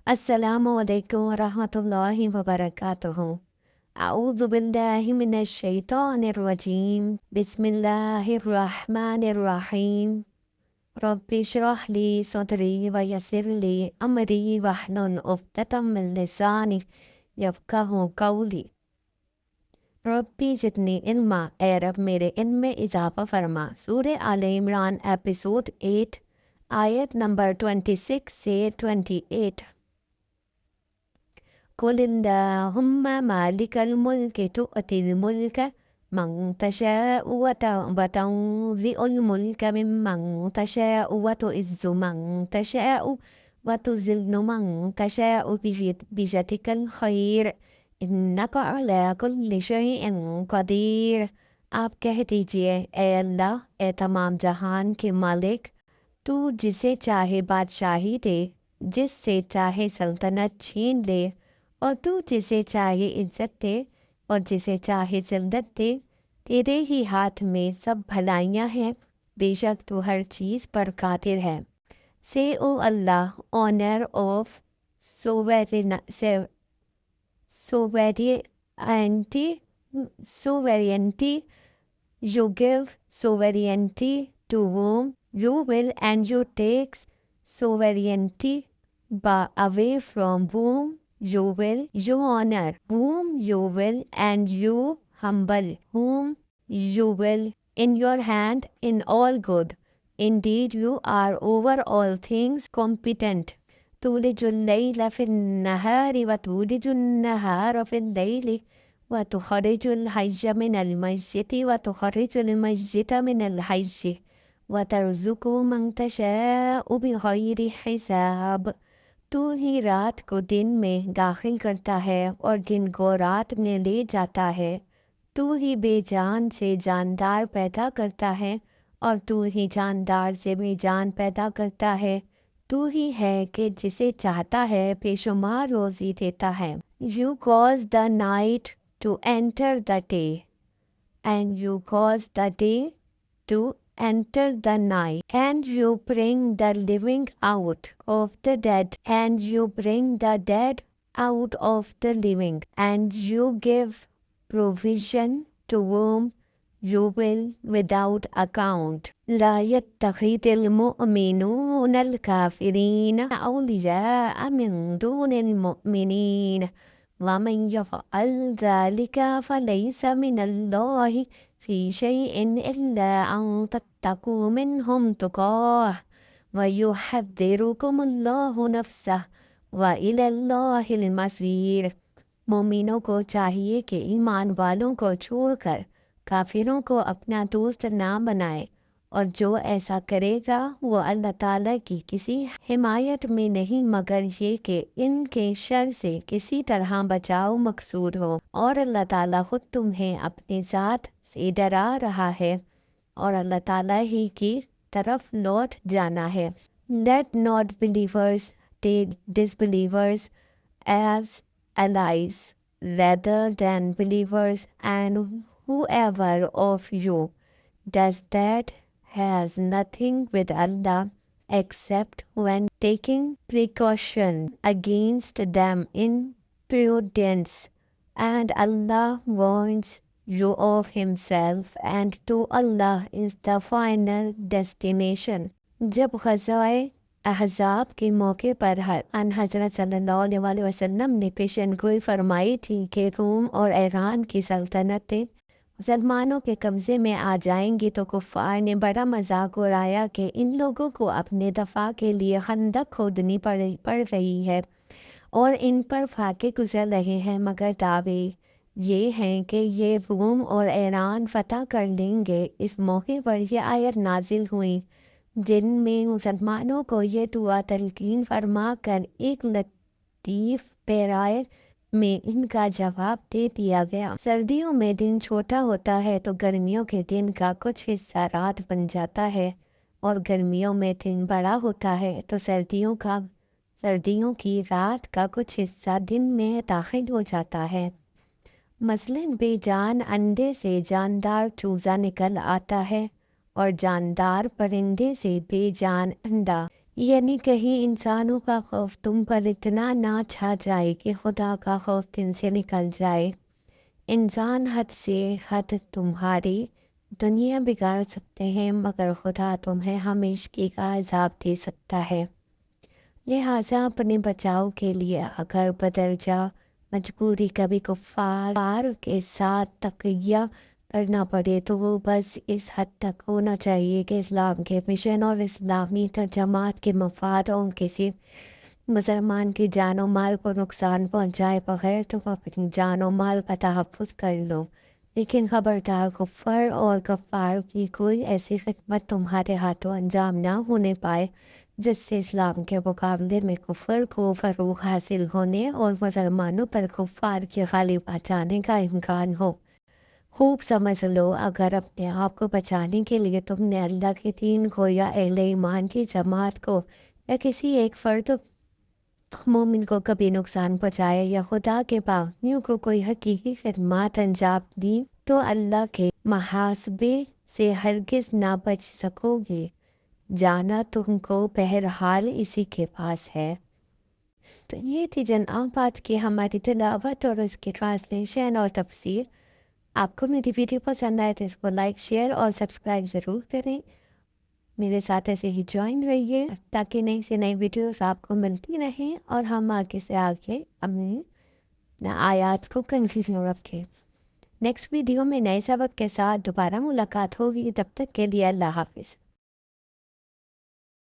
السلام علیکم ورحمۃ اللہ وبرکاتہ۔ اعوذ باللہ من الشیطان الرجیم، بسم اللہ الرحمن الرحیم۔ رب اشرح لی صدری ویسر لی امری واحلل عقدۃ من لسانی یفقہوا قولی۔ ربی زدنی علما، اے رب میرے علم میں اضافہ فرما۔ سورہ آل عمران ایپیسوڈ 8 آیت نمبر 26 سے 28۔ قل اللہم مالک الملک تؤتی الملک من تشاء وتنزع الملک ممن تشاء وتعز من تشاء وتذل من تشاء بيدک الخیر انک علی کل شیء قدیر۔ آپ کہہ دیجئے، اے اللہ، اے تمام جہان کے مالک، تو جسے چاہے بادشاہی دے، جس سے چاہے سلطنت چھین لے، اور تو جسے چاہے عزت دے اور جسے چاہے ذلت دے۔ تیرے ہی ہاتھ میں سب بھلائیاں ہیں، بے شک تو ہر چیز پر قادر ہے۔ Say, O Allah, honor of sovereignty, you give sovereignty to whom you will, and you take sovereignty away from whom you will. You honor whom you will, and you humble whom you will. In your hand in all good. Indeed, you are over all things competent. تولج الليل في النهار وتولج النهار في الليل وتخرج الحي من الميت وتخرج الميت من الحي وترزق من تشاء بغير حساب۔ تو ہی رات کو دن میں داخل کرتا ہے اور دن کو رات میں لے جاتا ہے۔ تو ہی بے جان سے جاندار پیدا کرتا ہے اور تو ہی جاندار سے بے جان پیدا کرتا ہے۔ تو ہی ہے کہ جسے چاہتا ہے بے شمار روزی دیتا ہے۔ You cause the night to enter the day, and you cause the day to enter the night, and you bring the living out of the dead, and you bring the dead out of the living, and you give provision to whom you will without account. لا يتخذ المؤمنون الكافرين أولياء من دون المؤمنين ومن يفعل ذلك فليس من الله في شيء إلا أن تتقوا منهم تقاه ويحذركم الله نفسه وإلى الله المصير۔ مومنوں کو چاہیے کہ ایمان والوں کو چھوڑ کر کافروں کو اپنا دوست نہ بنائے، اور جو ایسا کرے گا وہ اللہ تعالیٰ کی کسی حمایت میں نہیں مگر یہ کہ ان کے شر سے کسی طرح بچاؤ مقصود ہو، اور اللہ تعالیٰ خود تمہیں اپنے ذات سے ڈرا رہا ہے اور اللہ تعالیٰ ہی کی طرف لوٹ جانا ہے۔ Let not believers take disbelievers as allies rather than believers, and whoever of you does that has nothing with Allah except when taking precaution against them in prudence, and Allah warns you of himself, and to Allah is the final destination۔ جب غزوہ احزاب کے موقع پر ان حضرت صلی اللہ علیہ وسلم نے پیشن گوئی فرمائی تھی کہ روم اور ایران کی سلطنتیں مسلمانوں کے قبضے میں آ جائیں گی، تو کفار نے بڑا مذاق اڑایا کہ ان لوگوں کو اپنے دفاع کے لیے خندق کھودنی پڑ رہی ہے اور ان پر فاقے گزر رہے ہیں، مگر دعوے یہ ہیں کہ یہ روم اور ایران فتح کر لیں گے۔ اس موقع پر یہ آیت نازل ہوئی جن میں مسلمانوں کو یہ دعا تلقین فرما کر ایک لطیف پیرائے میں ان کا جواب دے دیا گیا۔ سردیوں میں دن چھوٹا ہوتا ہے تو گرمیوں کے دن کا کچھ حصہ رات بن جاتا ہے، اور گرمیوں میں دن بڑا ہوتا ہے تو سردیوں کی رات کا کچھ حصہ دن میں داخل ہو جاتا ہے۔ مثلاً بے جان انڈے سے جاندار چوزا نکل آتا ہے، اور جاندار پرندے سے بے جان انڈا یعنی کہیں انسانوں کا خوف تم پر اتنا نہ چھا جائے کہ خدا کا خوف دل سے نکل جائے۔ انسان حد سے حد تمہاری دنیا بگاڑ سکتے ہیں، مگر خدا تمہیں ہمیشگی کا عذاب دے سکتا ہے۔ لہٰذا اپنے بچاؤ کے لیے اگر بدرجہ مجبوری کبھی کفار کے ساتھ تقیہ کرنا پڑے تو وہ بس اس حد تک ہونا چاہیے کہ اسلام کے مشن اور اسلامی جماعت کے مفاد اور کسی مسلمان کی جان و مال کو نقصان پہنچائے بغیر تم اپنی جان و مال کا تحفظ کر لو، لیکن خبردار کفار اور کفار کی کوئی ایسی خدمت تمہارے ہاتھوں انجام نہ ہونے پائے جس سے اسلام کے مقابلے میں کفر کو فروغ حاصل ہونے اور مسلمانوں پر کفار کے غالب آ جانے کا امکان ہو۔ خوب سمجھ لو، اگر اپنے آپ کو بچانے کے لیے تم نے اللہ کے دین کو یا اہل ایمان کی جماعت کو یا کسی ایک فرد مومن کو کبھی نقصان پہنچایا یا خدا کے باغیوں کو کوئی حقیقی خدمات انجام دی تو اللہ کے محاسبے سے ہرگز نہ بچ سکو گے، جانا تم کو بہرحال اسی کے پاس ہے۔ تو یہ تھی جناب آج کی ہماری تلاوت اور اس کی ٹرانسلیشن اور تفسیر۔ آپ کو میری ویڈیو پسند آئے تو اس کو لائک، شیئر اور سبسکرائب ضرور کریں۔ میرے ساتھ ایسے ہی جوائن رہیے تاکہ نئی سے نئی ویڈیوز آپ کو ملتی رہیں اور ہم آگے سے آگے اپنی آیات کو کنٹینیو رکھیں۔ نیکسٹ ویڈیو میں نئے سبق کے ساتھ دوبارہ ملاقات ہوگی، تب تک کے لیے اللہ حافظ۔